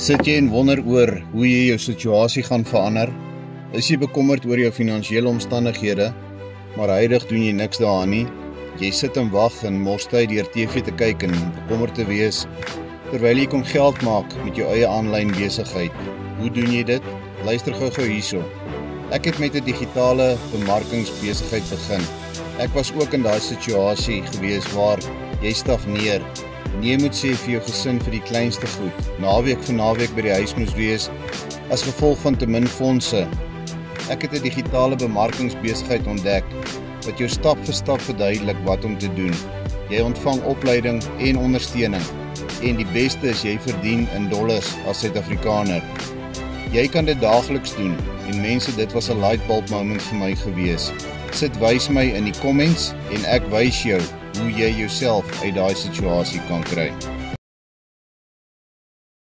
Sit jy en wonder oor hoe jy jou situasie gaan verander? Is jy bekommerd oor jou finansiële omstandighede, maar huidig doen jy niks daaraan nie? Jy sit en wag en mors tyd deur TV te kyk en bekommerd te wees, terwyl jy kon geld maak met jou eie aanlyn besigheid. Hoe doen jy dit? Luister gou hierso. Ek het met 'n digitale bemarkingsbesigheid begin. Ek was ook in daai situasie gewees waar jy stagneer. Nee, moet sê vir jou gesin vir die kleinste goed. Naweek vir naweek by die huis moes wees as gevolg van te min fondse. Ek het 'n digitale bemarkingsbesigheid ontdek wat jou stap vir stap verduidelik wat om te doen. Jy ontvang opleiding en ondersteuning en die beste is jy verdien in dollars as Suid-Afrikaner. Jy kan dit daagliks doen en mense, dit was 'n lightbulb moment vir my gewees. Sit wys my in die comments en ek wys jou hoe jy jouself uit daai situasie kan kry.